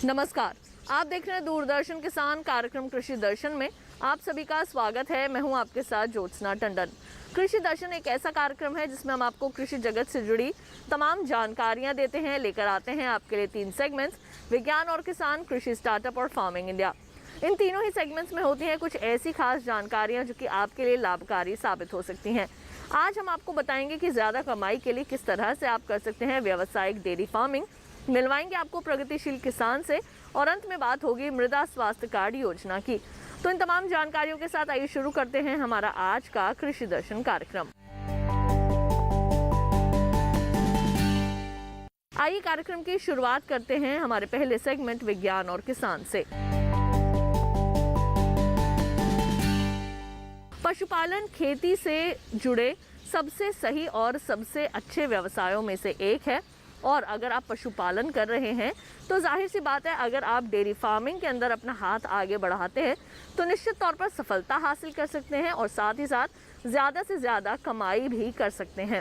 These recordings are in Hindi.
नमस्कार, आप देख रहे हैं दूरदर्शन किसान कार्यक्रम कृषि दर्शन में आप सभी का स्वागत है। मैं हूं आपके साथ ज्योत्सना टंडन। कृषि दर्शन एक ऐसा कार्यक्रम है जिसमें हम आपको कृषि जगत से जुड़ी तमाम जानकारियां देते हैं। लेकर आते हैं आपके लिए 3 सेगमेंट्स, विज्ञान और किसान, कृषि स्टार्टअप और फार्मिंग इंडिया। इन तीनों ही सेगमेंट्स में होती हैं कुछ ऐसी खास जानकारियां जो कि आपके लिए लाभकारी साबित हो सकती हैं। आज हम आपको बताएंगे कि ज़्यादा कमाई के लिए किस तरह से आप कर सकते हैं व्यावसायिक डेयरी फार्मिंग। मिलवाएंगे आपको प्रगतिशील किसान से और अंत में बात होगी मृदा स्वास्थ्य कार्ड योजना की। तो इन तमाम जानकारियों के साथ आइए शुरू करते हैं हमारा आज का कृषि दर्शन कार्यक्रम। आइए कार्यक्रम की शुरुआत करते हैं हमारे पहले सेगमेंट विज्ञान और किसान से। पशुपालन खेती से जुड़े सबसे सही और सबसे अच्छे व्यवसायों में से एक है और अगर आप पशुपालन कर रहे हैं तो जाहिर सी बात है, अगर आप डेयरी फार्मिंग के अंदर अपना हाथ आगे बढ़ाते हैं तो निश्चित तौर पर सफलता हासिल कर सकते हैं और साथ ही साथ ज़्यादा से ज़्यादा कमाई भी कर सकते हैं।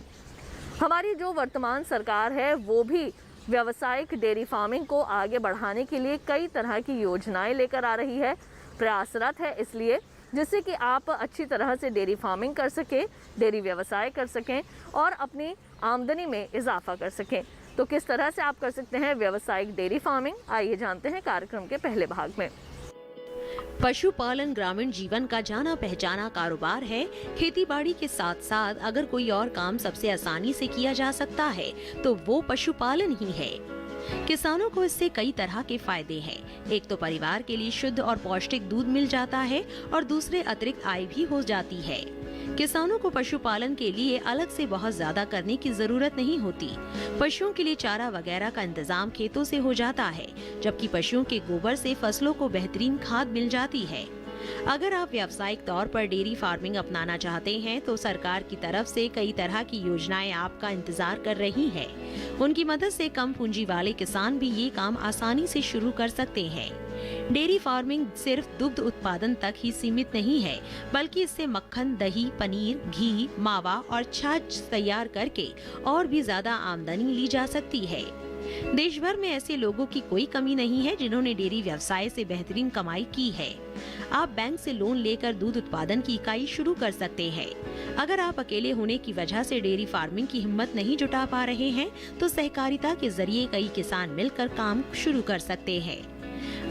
हमारी जो वर्तमान सरकार है वो भी व्यावसायिक डेयरी फार्मिंग को आगे बढ़ाने के लिए कई तरह की योजनाएं लेकर आ रही है, प्रयासरत है, इसलिए जिससे कि आप अच्छी तरह से डेयरी फार्मिंग कर सकें, डेयरी व्यवसाय कर सकें और अपनी आमदनी में इजाफा कर सकें। तो किस तरह से आप कर सकते हैं व्यावसायिक डेयरी फार्मिंग, आइए जानते हैं कार्यक्रम के पहले भाग में। पशुपालन ग्रामीण जीवन का जाना पहचाना कारोबार है। खेतीबाड़ी के साथ साथ अगर कोई और काम सबसे आसानी से किया जा सकता है तो वो पशुपालन ही है। किसानों को इससे कई तरह के फायदे हैं। एक तो परिवार के लिए शुद्ध और पौष्टिक दूध मिल जाता है और दूसरे अतिरिक्त आय भी हो जाती है। किसानों को पशुपालन के लिए अलग से बहुत ज्यादा करने की जरूरत नहीं होती। पशुओं के लिए चारा वगैरह का इंतजाम खेतों से हो जाता है, जबकि पशुओं के गोबर से फसलों को बेहतरीन खाद मिल जाती है। अगर आप व्यावसायिक तौर पर डेयरी फार्मिंग अपनाना चाहते हैं तो सरकार की तरफ से कई तरह की योजनाएं आपका इंतजार कर रही है। उनकी मदद से कम पूंजी वाले किसान भी ये काम आसानी से शुरू कर सकते हैं। डेयरी फार्मिंग सिर्फ दुग्ध उत्पादन तक ही सीमित नहीं है, बल्कि इससे मक्खन, दही, पनीर, घी, मावा और छाछ तैयार करके और भी ज्यादा आमदनी ली जा सकती है। देश भर में ऐसे लोगों की कोई कमी नहीं है जिन्होंने डेयरी व्यवसाय से बेहतरीन कमाई की है। आप बैंक से लोन लेकर दूध उत्पादन की इकाई शुरू कर सकते हैं। अगर आप अकेले होने की वजह से डेयरी फार्मिंग की हिम्मत नहीं जुटा पा रहे हैं तो सहकारिता के जरिए कई किसान मिलकर काम शुरू कर सकते हैं।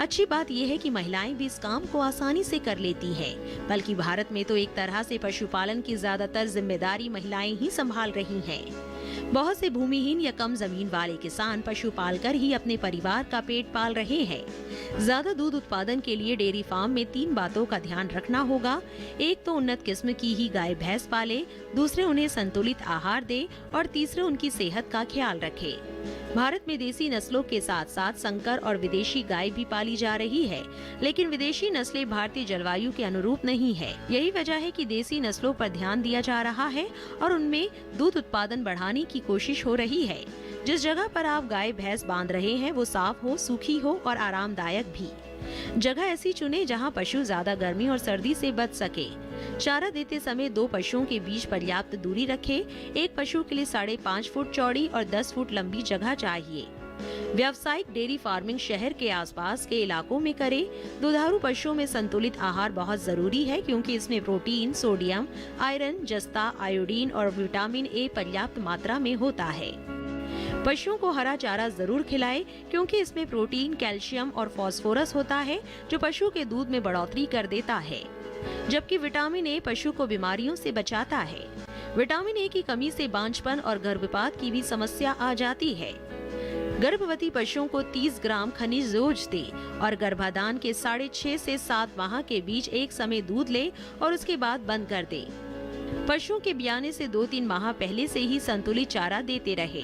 अच्छी बात यह है कि महिलाएं भी इस काम को आसानी से कर लेती हैं, बल्कि भारत में तो एक तरह से पशुपालन की ज्यादातर जिम्मेदारी महिलाएं ही संभाल रही हैं। बहुत से भूमिहीन या कम जमीन वाले किसान पशु पालकर ही अपने परिवार का पेट पाल रहे हैं। ज्यादा दूध उत्पादन के लिए डेयरी फार्म में 3 बातों का ध्यान रखना होगा। एक तो उन्नत किस्म की ही गाय भैंस पाले, दूसरे उन्हें संतुलित आहार दे और तीसरे उनकी सेहत का ख्याल रखे। भारत में देसी नस्लों के साथ साथ संकर और विदेशी गाय भी पाली जा रही है, लेकिन विदेशी नस्लें भारतीय जलवायु के अनुरूप नहीं है। यही वजह है कि देसी नस्लों पर ध्यान दिया जा रहा है और उनमें दूध उत्पादन बढ़ाने की कोशिश हो रही है। जिस जगह पर आप गाय भैंस बांध रहे हैं वो साफ हो, सूखी हो और आरामदायक भी। जगह ऐसी चुने जहां पशु ज्यादा गर्मी और सर्दी से बच सके। चारा देते समय 2 पशुओं के बीच पर्याप्त दूरी रखें। एक पशु के लिए 5.5 फुट चौड़ी और 10 फुट लंबी जगह चाहिए। व्यावसायिक डेयरी फार्मिंग शहर के आसपास के इलाकों में करें। दुधारू पशुओं में संतुलित आहार बहुत जरूरी है क्योंकि इसमें प्रोटीन, सोडियम, आयरन, जस्ता, आयोडीन और विटामिन ए पर्याप्त मात्रा में होता है। पशुओं को हरा चारा जरूर खिलाएं क्योंकि इसमें प्रोटीन, कैल्शियम और फास्फोरस होता है जो पशु के दूध में बढ़ोतरी कर देता है, जबकि विटामिन ए पशु को बीमारियों से बचाता है। विटामिन ए की कमी से बांझपन और गर्भपात की भी समस्या आ जाती है। गर्भवती पशुओं को 30 ग्राम खनिज रोज दे और गर्भाधान के 6.5 से 7 माह के बीच एक समय दूध ले और उसके बाद बंद कर दे। पशुओं के ब्याने से 2-3 माह पहले से ही संतुलित चारा देते रहे।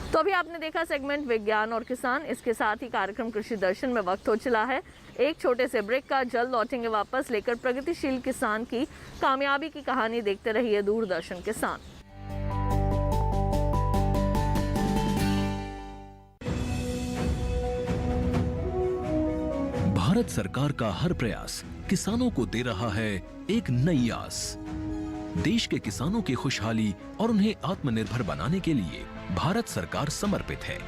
तो अभी आपने देखा सेगमेंट विज्ञान और किसान। इसके साथ ही कार्यक्रम कृषि दर्शन में वक्त हो चला है एक छोटे से ब्रेक का। जल्द लौटेंगे वापस लेकर प्रगतिशील किसान की कामयाबी की कहानी। देखते रहिए दूरदर्शन किसान। भारत सरकार का हर प्रयास किसानों को दे रहा है एक नई आस। देश के किसानों की खुशहाली और उन्हें आत्मनिर्भर बनाने के लिए भारत सरकार समर्पित है।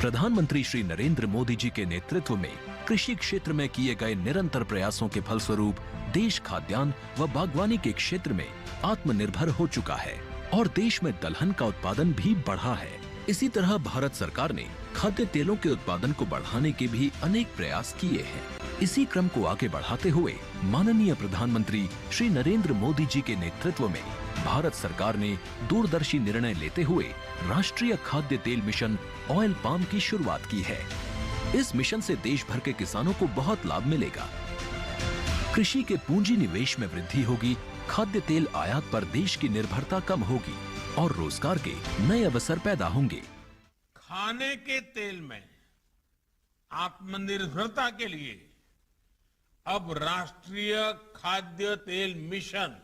प्रधानमंत्री श्री नरेंद्र मोदी जी के नेतृत्व में कृषि क्षेत्र में किए गए निरंतर प्रयासों के फलस्वरूप देश खाद्यान्न व बागवानी के क्षेत्र में आत्मनिर्भर हो चुका है और देश में दलहन का उत्पादन भी बढ़ा है। इसी तरह भारत सरकार ने खाद्य तेलों के उत्पादन को बढ़ाने के भी अनेक प्रयास किए हैं। इसी क्रम को आगे बढ़ाते हुए माननीय प्रधानमंत्री श्री नरेंद्र मोदी जी के नेतृत्व में भारत सरकार ने दूरदर्शी निर्णय लेते हुए राष्ट्रीय खाद्य तेल मिशन ऑयल पाम की शुरुआत की है। इस मिशन से देश भर के किसानों को बहुत लाभ मिलेगा। कृषि के पूंजी निवेश में वृद्धि होगी, खाद्य तेल आयात पर देश की निर्भरता कम होगी और रोजगार के नए अवसर पैदा होंगे। खाने के तेल में आत्मनिर्भरता के लिए अब राष्ट्रीय खाद्य तेल मिशन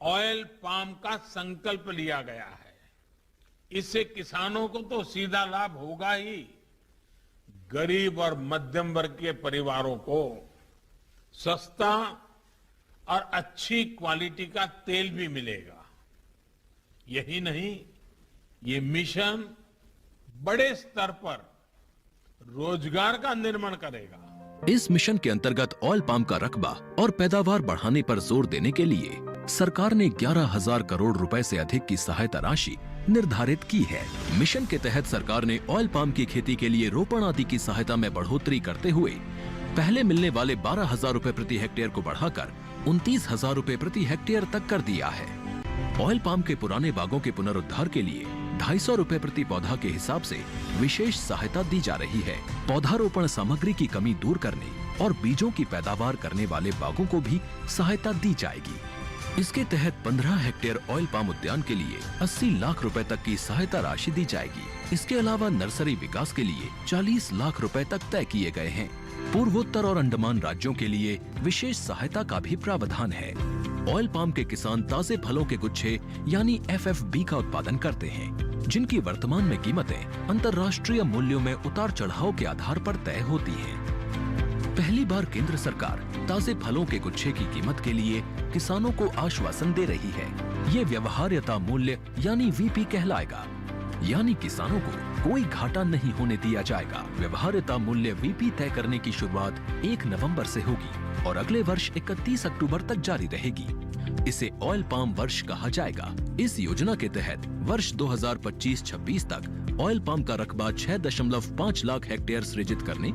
ऑयल पाम का संकल्प लिया गया है। इससे किसानों को तो सीधा लाभ होगा ही, गरीब और मध्यम वर्ग के परिवारों को सस्ता और अच्छी क्वालिटी का तेल भी मिलेगा। यही नहीं, ये मिशन बड़े स्तर पर रोजगार का निर्माण करेगा। इस मिशन के अंतर्गत ऑयल पाम का रकबा और पैदावार बढ़ाने पर जोर देने के लिए सरकार ने 11,000 करोड़ रुपए से अधिक की सहायता राशि निर्धारित की है। मिशन के तहत सरकार ने ऑयल पाम की खेती के लिए रोपण आदि की सहायता में बढ़ोतरी करते हुए पहले मिलने वाले 12,000 रुपए प्रति हेक्टेयर को बढ़ाकर 29,000 रुपए प्रति हेक्टेयर तक कर दिया है। ऑयल पाम के पुराने बागों के पुनरुद्धार के लिए 250 रुपए प्रति पौधा के हिसाब से विशेष सहायता दी जा रही है। पौधारोपण सामग्री की कमी दूर करने और बीजों की पैदावार करने वाले बागों को भी सहायता दी जाएगी। इसके तहत 15 हेक्टेयर ऑयल पाम उद्यान के लिए 80 लाख रुपए तक की सहायता राशि दी जाएगी। इसके अलावा नर्सरी विकास के लिए 40 लाख रुपए तक तय किए गए हैं। पूर्वोत्तर और अंडमान राज्यों के लिए विशेष सहायता का भी प्रावधान है। ऑयल पाम के किसान ताजे फलों के गुच्छे यानी FFB का उत्पादन करते हैं, जिनकी वर्तमान में कीमतें अंतर्राष्ट्रीय मूल्यों में उतार चढ़ाव के आधार पर तय होती हैं। पहली बार केंद्र सरकार ताजे फलों के गुच्छे की कीमत के लिए किसानों को आश्वासन दे रही है। ये व्यवहार्यता मूल्य यानी VP कहलाएगा, यानी किसानों को कोई घाटा नहीं होने दिया जाएगा। व्यवहार्यता मूल्य VP तय करने की शुरुआत 1 नवंबर से होगी और अगले वर्ष 31 अक्टूबर तक जारी रहेगी। इसे ऑयल पाम वर्ष कहा जाएगा। इस योजना के तहत वर्ष 2025-26 तक ऑयल पाम का रकबा 6.5 लाख हेक्टेयर सृजित करने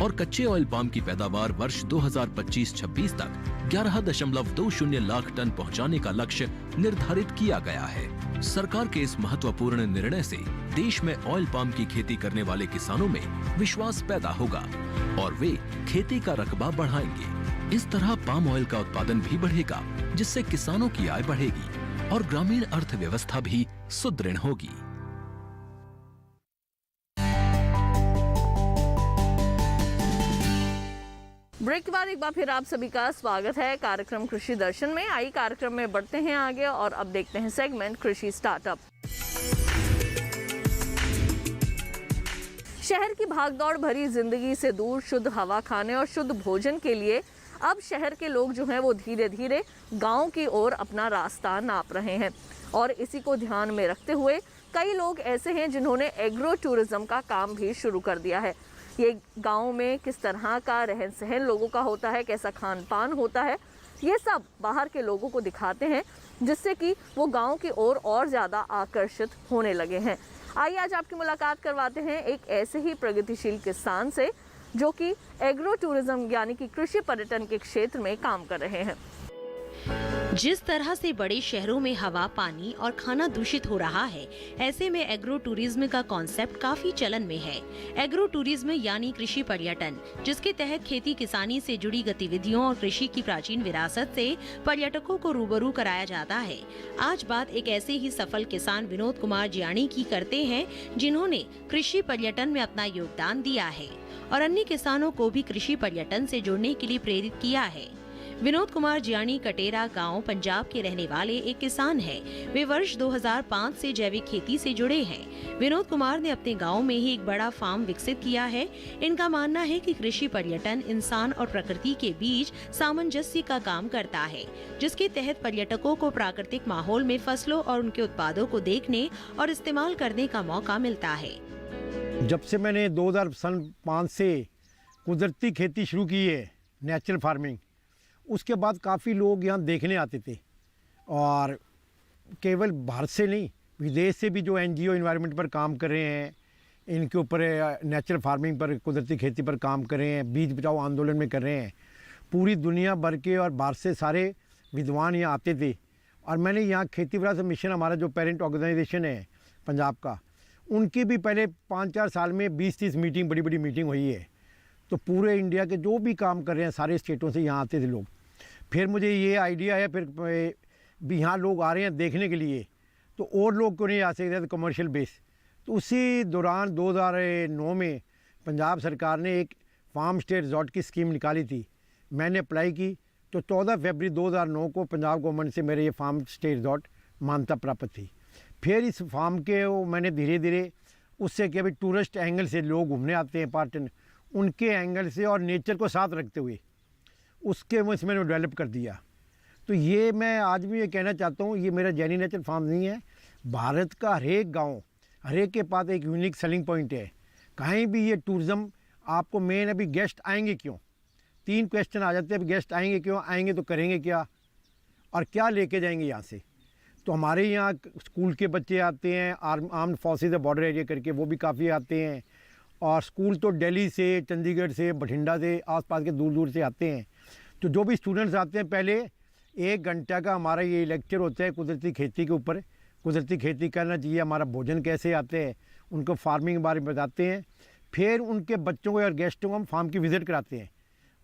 और कच्चे ऑयल पाम की पैदावार वर्ष 2025-26 तक 11.20 लाख टन पहुंचाने का लक्ष्य निर्धारित किया गया है। सरकार के इस महत्वपूर्ण निर्णय से देश में ऑयल पाम की खेती करने वाले किसानों में विश्वास पैदा होगा और वे खेती का रकबा बढ़ाएंगे। इस तरह पाम ऑयल का उत्पादन भी बढ़ेगा, जिससे किसानों की आय बढ़ेगी और ग्रामीण अर्थव्यवस्था भी सुदृढ़ होगी। ब्रेक के बाद एक बार फिर आप सभी का स्वागत है कार्यक्रम कृषि दर्शन में। आई कार्यक्रम में बढ़ते हैं आगे और अब देखते हैं सेगमेंट कृषि स्टार्टअप। शहर की भागदौड़ भरी जिंदगी से दूर शुद्ध हवा खाने और शुद्ध भोजन के लिए अब शहर के लोग जो हैं वो धीरे धीरे गांव की ओर अपना रास्ता नाप रहे हैं और इसी को ध्यान में रखते हुए कई लोग ऐसे हैं जिन्होंने एग्रो टूरिज्म का काम भी शुरू कर दिया है। ये गांव में किस तरह का रहन सहन लोगों का होता है, कैसा खान पान होता है, ये सब बाहर के लोगों को दिखाते हैं, जिससे कि वो गांव की ओर और ज़्यादा आकर्षित होने लगे हैं। आइए आज आपकी मुलाकात करवाते हैं एक ऐसे ही प्रगतिशील किसान से जो कि एग्रो टूरिज्म यानी कि कृषि पर्यटन के क्षेत्र में काम कर रहे हैं। जिस तरह से बड़े शहरों में हवा, पानी और खाना दूषित हो रहा है, ऐसे में एग्रो टूरिज्म का कॉन्सेप्ट काफी चलन में है। एग्रो टूरिज्म यानी कृषि पर्यटन, जिसके तहत खेती किसानी से जुड़ी गतिविधियों और कृषि की प्राचीन विरासत से पर्यटकों को रूबरू कराया जाता है। आज बात एक ऐसे ही सफल किसान विनोद कुमार जियाणी की करते हैं, जिन्होंने कृषि पर्यटन में अपना योगदान दिया है और अन्य किसानों को भी कृषि पर्यटन से जुड़ने के लिए प्रेरित किया है। विनोद कुमार जियाणी कटेरा गांव पंजाब के रहने वाले एक किसान हैं। वे वर्ष 2005 से जैविक खेती से जुड़े हैं। विनोद कुमार ने अपने गांव में ही एक बड़ा फार्म विकसित किया है। इनका मानना है कि कृषि पर्यटन इंसान और प्रकृति के बीच सामंजस्य का काम करता है, जिसके तहत पर्यटकों को प्राकृतिक माहौल में फसलों और उनके उत्पादों को देखने और इस्तेमाल करने का मौका मिलता है। जब से मैंने 2005 से कुदरती खेती शुरू की है, नेचुरल फार्मिंग, उसके बाद काफ़ी लोग यहाँ देखने आते थे और केवल भारत से नहीं, विदेश से भी जो एनजीओ एनवायरनमेंट पर काम कर रहे हैं, इनके ऊपर नेचुरल फार्मिंग पर, कुदरती खेती पर काम कर रहे हैं, बीज बचाओ आंदोलन में कर रहे हैं। पूरी दुनिया भर के और बाहर से सारे विद्वान यहाँ आते थे और मैंने यहाँ खेती विरासत मिशन, हमारा जो पेरेंट ऑर्गेनाइजेशन है पंजाब का, उनकी भी पहले 5-4 साल में 20-30 मीटिंग, बड़ी बड़ी मीटिंग हुई है। तो पूरे इंडिया के जो भी काम कर रहे हैं सारे स्टेटों से यहाँ आते थे लोग। फिर मुझे ये आइडिया है, फिर भी यहाँ लोग आ रहे हैं देखने के लिए, तो और लोग क्यों नहीं आ सकते कमर्शियल बेस। तो उसी दौरान 2009 में पंजाब सरकार ने एक फार्म स्टे रिजॉर्ट की स्कीम निकाली थी। मैंने अप्लाई की तो 14 फरवरी 2009 को पंजाब गवर्नमेंट से मेरे ये फार्म स्टे रिजॉर्ट मान्यता प्राप्त थी। फिर इस फार्म के वो मैंने धीरे धीरे उससे कि अभी टूरिस्ट एंगल से लोग घूमने आते हैं, पर्यटन, उनके एंगल से और नेचर को साथ रखते हुए उसके में मैंने डेवलप कर दिया। तो ये मैं आज भी ये कहना चाहता हूँ, ये मेरा जैनी नेचर फार्म नहीं है। भारत का हर एक गाँव, हर एक के पास एक यूनिक सेलिंग पॉइंट है। कहीं भी ये टूरिज़्म आपको मेन, अभी गेस्ट आएंगे क्यों, 3 क्वेश्चन आ जाते हैं। अभी गेस्ट आएंगे क्यों, आएंगे तो करेंगे क्या और क्या लेके जाएंगे यहाँ से। तो हमारे यहाँ स्कूल के बच्चे आते हैं, आर्म्ड फोर्सेस बॉर्डर एरिया करके, वो भी काफ़ी आते हैं। और स्कूल तो दिल्ली से, चंडीगढ़ से, बठिंडा से, आसपास के दूर दूर से आते हैं। तो जो भी स्टूडेंट्स आते हैं, पहले 1 घंटा का हमारा ये लेक्चर होता है कुदरती खेती के ऊपर, कुदरती खेती करना चाहिए, हमारा भोजन कैसे आते हैं, उनको फार्मिंग के बारे में बताते हैं। फिर उनके बच्चों को और गेस्टों को हम फार्म की विज़िट कराते हैं।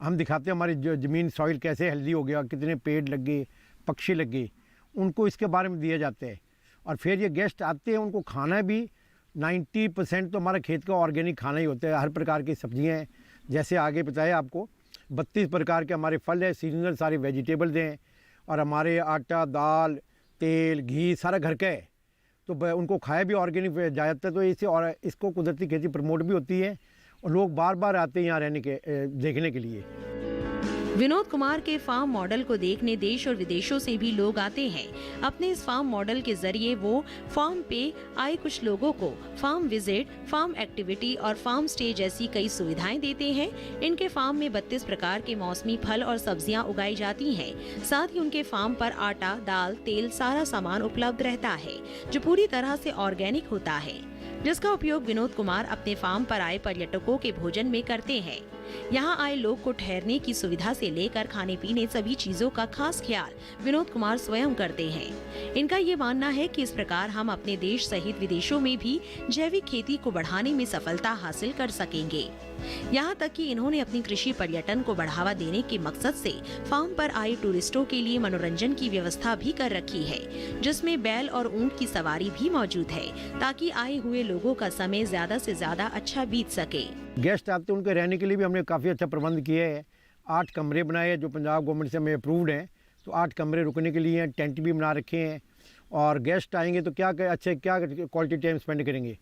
हम दिखाते हैं हमारी ज़मीन, सॉइल कैसे हेल्दी हो गया, कितने पेड़ लगे, पक्षी लगे, उनको इसके बारे में दिया जाता है। और फिर ये गेस्ट आते हैं, उनको खाना भी 90% तो हमारा खेत का ऑर्गेनिक खाना ही होता है। हर प्रकार की सब्जियां हैं, जैसे आगे बताया आपको, 32 प्रकार के हमारे फल है, सीजनल सारे वेजिटेबल्स हैं। और हमारे आटा, दाल, तेल, घी सारा घर का है। तो उनको खाया भी ऑर्गेनिक जाता है। तो इससे और इसको कुदरती खेती प्रमोट भी होती है और लोग बार बार आते हैं यहाँ रहने के, देखने के लिए। विनोद कुमार के फार्म मॉडल को देखने देश और विदेशों से भी लोग आते हैं। अपने इस फार्म मॉडल के जरिए वो फार्म पे आए कुछ लोगों को फार्म विजिट, फार्म एक्टिविटी और फार्म स्टे जैसी कई सुविधाएं देते हैं। इनके फार्म में 32 प्रकार के मौसमी फल और सब्जियां उगाई जाती हैं। साथ ही उनके फार्म पर आटा, दाल, तेल सारा सामान उपलब्ध रहता है जो पूरी तरह से ऑर्गेनिक होता है, जिसका उपयोग विनोद कुमार अपने फार्म पर आए पर्यटकों के भोजन में करते हैं। यहाँ आए लोग को ठहरने की सुविधा से लेकर खाने पीने सभी चीजों का खास ख्याल विनोद कुमार स्वयं करते हैं। इनका ये मानना है कि इस प्रकार हम अपने देश सहित विदेशों में भी जैविक खेती को बढ़ाने में सफलता हासिल कर सकेंगे। यहाँ तक कि इन्होंने अपनी कृषि पर्यटन को बढ़ावा देने के मकसद से फार्म पर आए टूरिस्टों के लिए मनोरंजन की व्यवस्था भी कर रखी है, जिसमें बैल और ऊंट की सवारी भी मौजूद है, ताकि आए हुए लोगों का समय ज्यादा से ज्यादा अच्छा बीत सके। गेस्ट आते हैं, उनके रहने के लिए भी हमने काफ़ी अच्छा प्रबंध किया है। 8 कमरे बनाए हैं जो पंजाब गवर्नमेंट से हमें अप्रूव्ड हैं। तो 8 कमरे रुकने के लिए हैं, टेंट भी बना रखे हैं। और गेस्ट आएंगे तो क्या क्वालिटी टाइम स्पेंड करेंगे।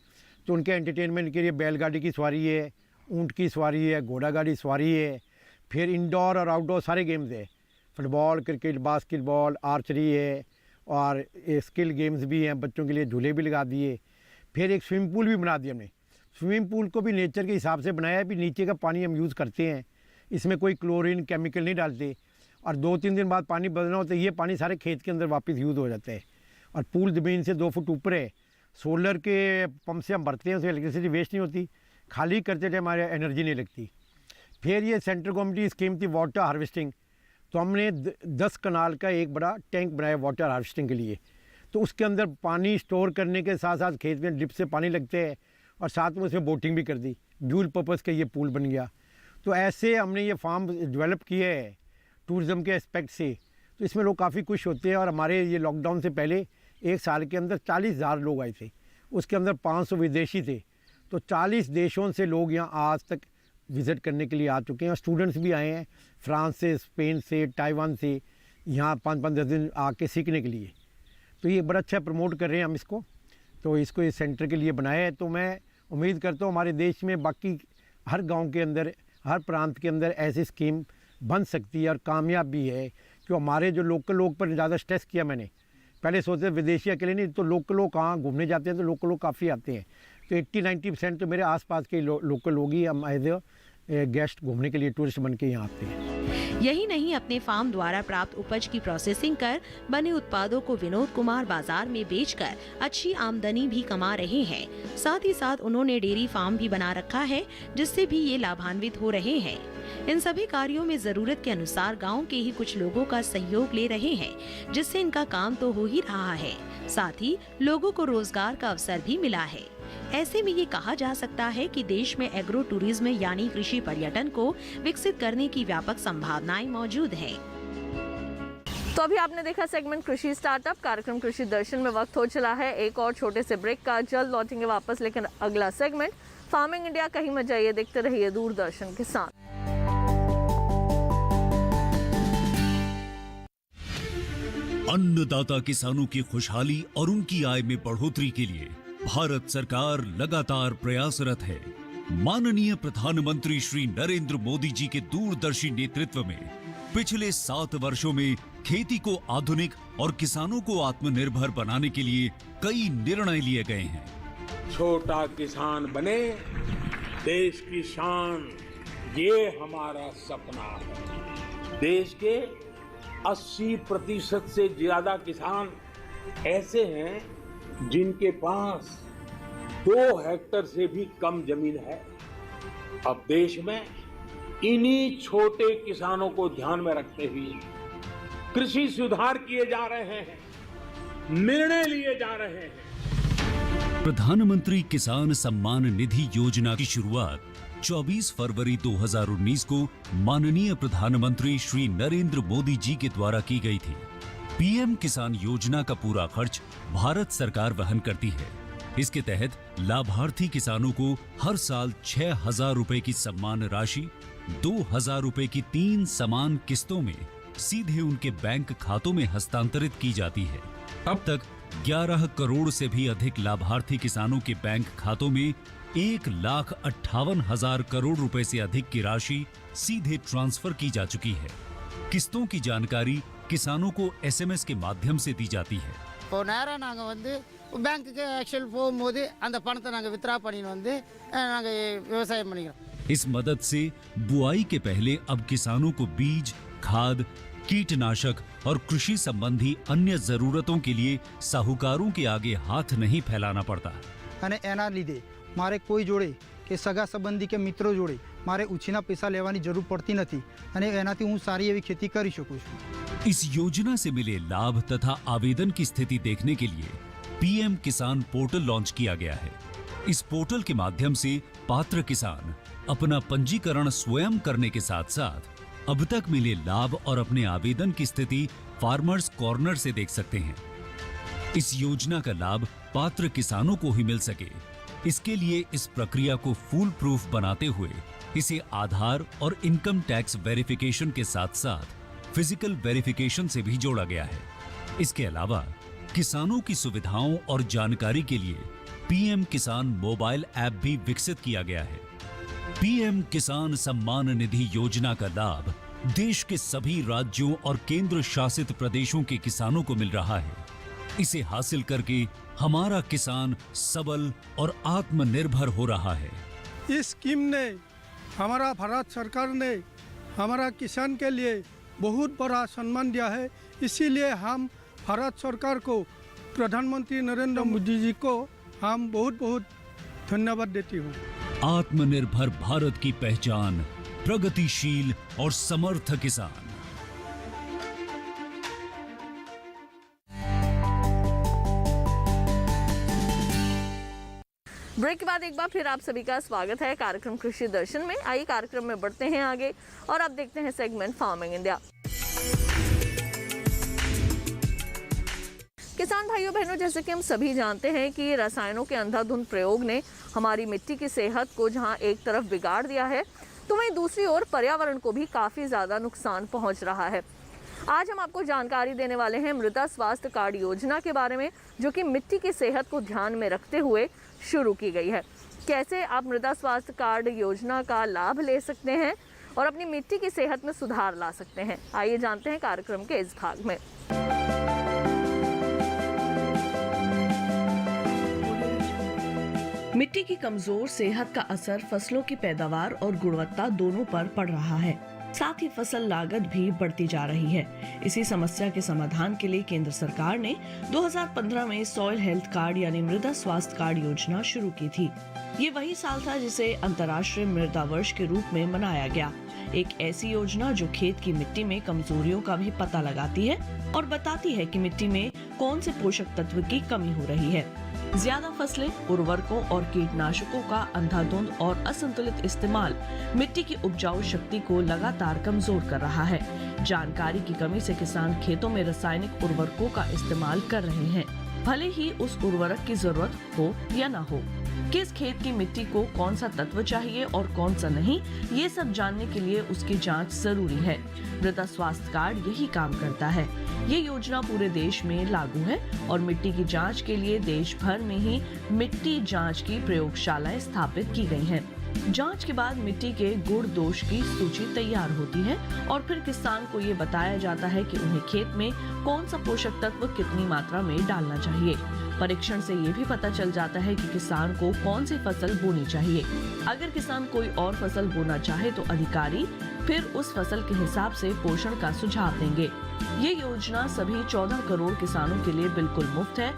तो उनके एंटरटेनमेंट के लिए बैलगाड़ी की सवारी है, ऊँट की सवारी है, घोड़ा गाड़ी सवारी है। फिर इंडोर और आउटडोर सारे गेम्स है, फुटबॉल, क्रिकेट, बास्केटबॉल, आर्चरी है और स्किल गेम्स भी हैं। बच्चों के लिए झूले भी लगा दिए। फिर एक स्विमिंग पूल भी बना दिया हमने। स्विमिंग पूल को भी नेचर के हिसाब से बनाया है। भी नीचे का पानी हम यूज़ करते हैं, इसमें कोई क्लोरीन केमिकल नहीं डालते। और 2-3 दिन बाद पानी बदलना होता है, ये पानी सारे खेत के अंदर वापस यूज़ हो जाता है। और पूल ज़मीन से 2 फुट ऊपर है। सोलर के पंप से हम भरते हैं, उससे इलेक्ट्रिसिटी वेस्ट नहीं होती, खाली करते टाइम हमारे एनर्जी नहीं लगती। फिर ये सेंट्रल गवर्नमेंट की स्कीम थी वाटर हार्वेस्टिंग। तो हमने 10 कनाल का एक बड़ा टैंक बनाया वाटर हार्वेस्टिंग के लिए। तो उसके अंदर पानी स्टोर करने के साथ साथ खेत में ड्रिप से पानी लगते हैं और साथ में उसमें बोटिंग भी कर दी। ड्यूल पर्पज़ का ये पूल बन गया। तो ऐसे हमने ये फार्म डेवलप किया है टूरिज़्म के एस्पेक्ट से। तो इसमें लोग काफ़ी खुश होते हैं। और हमारे ये लॉकडाउन से पहले 1 साल के अंदर 40,000 लोग आए थे, उसके अंदर 500 विदेशी थे। तो 40 देशों से लोग यहाँ आज तक विज़िट करने के लिए आ चुके हैं। और स्टूडेंट्स भी आए हैं फ्रांस से, स्पेन से, ताइवान से, यहाँ 5-5-10 दिन आके सीखने के लिए। तो ये बड़ा अच्छा प्रमोट कर रहे हैं हम इसको। तो इसको इस सेंटर के लिए बनाया है। तो मैं उम्मीद करता हूँ हमारे देश में बाकी हर गांव के अंदर, हर प्रांत के अंदर ऐसी स्कीम बन सकती है और कामयाब भी है। क्यों हमारे जो लोकल लोग पर ज़्यादा स्ट्रेस किया मैंने। पहले सोचते विदेशी अकेले नहीं, तो लोकल लोग कहाँ घूमने जाते हैं, तो लोकल लोग काफ़ी आते हैं। तो 80-90% तो मेरे आसपास के लोकल लोग ही हम एज ए गेस्ट घूमने के लिए टूरिस्ट बन के यहाँ आते हैं। यही नहीं, अपने फार्म द्वारा प्राप्त उपज की प्रोसेसिंग कर बने उत्पादों को विनोद कुमार बाजार में बेचकर अच्छी आमदनी भी कमा रहे हैं। साथ ही साथ उन्होंने डेयरी फार्म भी बना रखा है, जिससे भी ये लाभान्वित हो रहे हैं। इन सभी कार्यों में जरूरत के अनुसार गांव के ही कुछ लोगों का सहयोग ले रहे हैं, जिससे इनका काम तो हो ही रहा है, साथ ही लोगों को रोजगार का अवसर भी मिला है। ऐसे में ये कहा जा सकता है कि देश में एग्रो टूरिज्म यानी कृषि पर्यटन को विकसित करने की व्यापक संभावनाएं मौजूद हैं। तो अभी आपने देखा सेगमेंट कृषि स्टार्टअप। कार्यक्रम कृषि दर्शन में वक्त हो चला है एक और छोटे से ब्रेक का। जल्द लौटेंगे वापस, लेकिन अगला सेगमेंट फार्मिंग इंडिया। कहीं मत जाइए, देखते रहिए दूरदर्शन के साथ। अन्नदाता किसानों की खुशहाली और उनकी आय में बढ़ोतरी के लिए भारत सरकार लगातार प्रयासरत है। माननीय प्रधानमंत्री श्री नरेंद्र मोदी जी के दूरदर्शी नेतृत्व में पिछले 7 वर्षों में खेती को आधुनिक और किसानों को आत्मनिर्भर बनाने के लिए कई निर्णय लिए गए हैं। छोटा किसान बने देश की शान, ये हमारा सपना है। देश के 80% से ज्यादा किसान ऐसे हैं जिनके पास 2 हेक्टेयर से भी कम जमीन है। अब देश में इन्हीं छोटे किसानों को ध्यान में रखते हुए कृषि सुधार किए जा रहे हैं, निर्णय लिए जा रहे हैं। प्रधानमंत्री किसान सम्मान निधि योजना की शुरुआत 24 फरवरी 2019 को माननीय प्रधानमंत्री श्री नरेंद्र मोदी जी के द्वारा की गई थी। पीएम किसान योजना का पूरा खर्च भारत सरकार वहन करती है। इसके तहत लाभार्थी किसानों को हर साल 6,000 रुपए की सम्मान राशि 2,000 रुपए की 3 समान किस्तों में सीधे उनके बैंक खातों में हस्तांतरित की जाती है। अब तक 11 करोड़ से भी अधिक लाभार्थी किसानों के बैंक खातों में 1,58,000 करोड़ रुपए से अधिक की राशि सीधे ट्रांसफर की जा चुकी है। किस्तों की जानकारी किसानों को एसएमएस के माध्यम से दी जाती है। இப்போ நேரா நாங்க வந்து பேங்க்குக்கு ஆக்சுவல் போகும்போது அந்த பணத்தை நாங்க வித்ரா பண்ணிட்டு வந்து நாங்க விவசாயம் பண்ணிக்கிறோம்। इस मदद से बुआई के पहले अब किसानों को बीज, खाद, कीटनाशक और कृषि संबंधी अन्य जरूरतों के लिए साहूकारों के आगे हाथ नहीं फैलाना पड़ता। અને એના લીધે મારે કોઈ જોડે કે સગા સંબંધી કે મિત્રો જોડે મારે ઉછીના પૈસા લેવાની જરૂર પડતી નથી અને એનાથી હું સારી એવી खेती કરી શકું છું। इस योजना से मिले लाभ तथा आवेदन की स्थिति देखने के लिए पीएम किसान पोर्टल लॉन्च किया गया है। इस पोर्टल के माध्यम से पात्र किसान अपना पंजीकरण स्वयं करने के साथ साथ अब तक मिले लाभ और अपने आवेदन की स्थिति फार्मर्स कॉर्नर से देख सकते हैं। इस योजना का लाभ पात्र किसानों को ही मिल सके, इसके लिए इस प्रक्रिया को फूल प्रूफ बनाते हुए इसे आधार और इनकम टैक्स वेरिफिकेशन के साथ साथ फिजिकल वेरिफिकेशन से भी जोड़ा गया है। इसके अलावा किसानों की सुविधाओं और जानकारी के लिए पीएम किसान मोबाइल ऐप भी विकसित किया गया है। पीएम किसान सम्मान निधि योजना का लाभ देश के सभी राज्यों और केंद्र शासित प्रदेशों के किसानों को मिल रहा है। इसे हासिल करके हमारा किसान सबल और आत्मनिर्भर हो रहा है। इस स्कीम ने हमारा भारत सरकार ने हमारा किसान के लिए बहुत बड़ा सम्मान दिया है। इसीलिए हम भारत सरकार को, प्रधानमंत्री नरेंद्र मोदी जी को हम बहुत बहुत धन्यवाद देती हूँ। आत्मनिर्भर भारत की पहचान प्रगतिशील और समर्थ किसान। ब्रेक के बाद एक बार फिर आप सभी का स्वागत है कार्यक्रम कृषि दर्शन में। आइए कार्यक्रम में बढ़ते हैं आगे और अब देखते हैं सेगमेंट फार्मिंग इंडिया। किसान भाइयों बहनों, जैसे कि हम सभी जानते हैं कि रसायनों के अंधाधुंध प्रयोग ने हमारी मिट्टी की सेहत को जहां एक तरफ बिगाड़ दिया है, तो वहीं दूसरी ओर पर्यावरण को भी काफ़ी ज़्यादा नुकसान पहुंच रहा है। आज हम आपको जानकारी देने वाले हैं मृदा स्वास्थ्य कार्ड योजना के बारे में, जो कि मिट्टी की सेहत को ध्यान में रखते हुए शुरू की गई है। कैसे आप मृदा स्वास्थ्य कार्ड योजना का लाभ ले सकते हैं और अपनी मिट्टी की सेहत में सुधार ला सकते हैं, आइए जानते हैं कार्यक्रम के इस भाग में। मिट्टी की कमजोर सेहत का असर फसलों की पैदावार और गुणवत्ता दोनों पर पड़ रहा है। साथ ही फसल लागत भी बढ़ती जा रही है। इसी समस्या के समाधान के लिए केंद्र सरकार ने 2015 में सॉइल हेल्थ कार्ड यानी मृदा स्वास्थ्य कार्ड योजना शुरू की थी। ये वही साल था जिसे अंतर्राष्ट्रीय मृदा वर्ष के रूप में मनाया गया। एक ऐसी योजना जो खेत की मिट्टी में कमजोरियों का भी पता लगाती है और बताती है कि मिट्टी में कौन से पोषक तत्व की कमी हो रही है। ज्यादा फसलें, उर्वरकों और कीटनाशकों का अंधाधुंध और असंतुलित इस्तेमाल मिट्टी की उपजाऊ शक्ति को लगातार कमजोर कर रहा है। जानकारी की कमी से किसान खेतों में रासायनिक उर्वरकों का इस्तेमाल कर रहे हैं, भले ही उस उर्वरक की जरूरत हो या न हो। किस खेत की मिट्टी को कौन सा तत्व चाहिए और कौन सा नहीं, ये सब जानने के लिए उसकी जांच जरूरी है। मृदा स्वास्थ्य कार्ड यही काम करता है। ये योजना पूरे देश में लागू है और मिट्टी की जांच के लिए देश भर में ही मिट्टी जांच की प्रयोगशालाएं स्थापित की गई हैं। जांच के बाद मिट्टी के गुण दोष की सूची तैयार होती है और फिर किसान को ये बताया जाता है कि उन्हें खेत में कौन सा पोषक तत्व कितनी मात्रा में डालना चाहिए। परीक्षण से ये भी पता चल जाता है कि किसान को कौन सी फसल बोनी चाहिए। अगर किसान कोई और फसल बोना चाहे तो अधिकारी फिर उस फसल के हिसाब से पोषण का सुझाव देंगे। ये योजना सभी 14 करोड़ किसानों के लिए बिल्कुल मुफ्त है।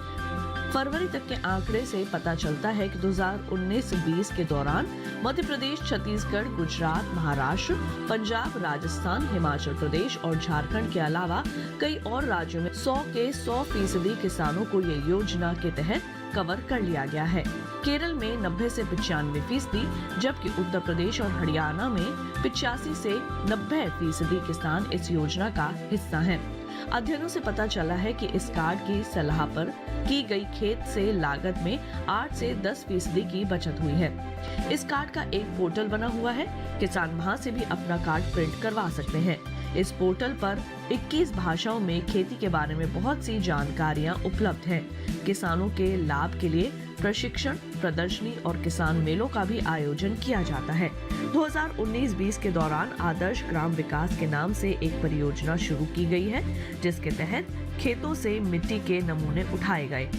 फरवरी तक के आंकड़े से पता चलता है कि 2019-20 के दौरान मध्य प्रदेश, छत्तीसगढ़, गुजरात, महाराष्ट्र, पंजाब, राजस्थान, हिमाचल प्रदेश और झारखंड के अलावा कई और राज्यों में 100 के 100% किसानों को ये योजना के तहत कवर कर लिया गया है। केरल में 90 से 95%, जबकि उत्तर प्रदेश और हरियाणा में 85 से 90% किसान इस योजना का हिस्सा हैं। अध्ययनों से पता चला है कि इस कार्ड की सलाह पर की गई खेत से लागत में 8 से 10% की बचत हुई है। इस कार्ड का एक पोर्टल बना हुआ है। किसान वहां से भी अपना कार्ड प्रिंट करवा सकते हैं। इस पोर्टल पर 21 भाषाओं में खेती के बारे में बहुत सी जानकारियां उपलब्ध हैं। किसानों के लाभ के लिए प्रशिक्षण, प्रदर्शनी और किसान मेलों का भी आयोजन किया जाता है। 2019-20 के दौरान आदर्श ग्राम विकास के नाम से एक परियोजना शुरू की गई है, जिसके तहत खेतों से मिट्टी के नमूने उठाए गए।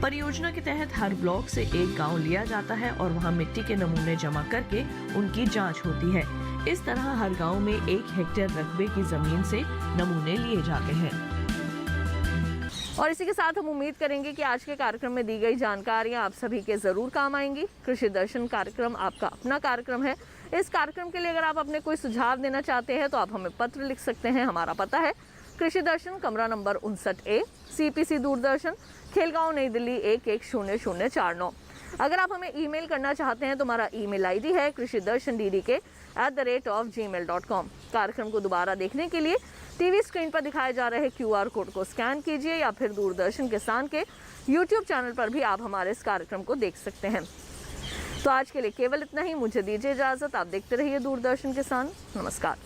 परियोजना के तहत हर ब्लॉक से एक गांव लिया जाता है और वहां मिट्टी के नमूने जमा करके उनकी जांच होती है। इस तरह हर गांव में 1 हेक्टेयर रकबे की जमीन से नमूने लिए जाते हैं। और इसी के साथ हम उम्मीद करेंगे कि आज के कार्यक्रम में दी गई जानकारियां आप सभी के जरूर काम आएंगी। कृषि दर्शन कार्यक्रम आपका अपना कार्यक्रम है। इस कार्यक्रम के लिए अगर आप अपने कोई सुझाव देना चाहते हैं तो आप हमें पत्र लिख सकते हैं। हमारा पता है कृषि दर्शन, कमरा number 59A, CPC Doordarshan, Khelgaon, नई दिल्ली 110049। अगर आप हमें ईमेल करना चाहते हैं तो हमारा ईमेल ID है krishidarshanddd@gmail.com। कार्यक्रम को दोबारा देखने के लिए टीवी स्क्रीन पर दिखाए जा रहे QR कोड को स्कैन कीजिए या फिर दूरदर्शन किसान के YouTube चैनल पर भी आप हमारे इस कार्यक्रम को देख सकते हैं। तो आज के लिए केवल इतना ही। मुझे दीजिए इजाजत। आप देखते रहिए दूरदर्शन किसान। नमस्कार।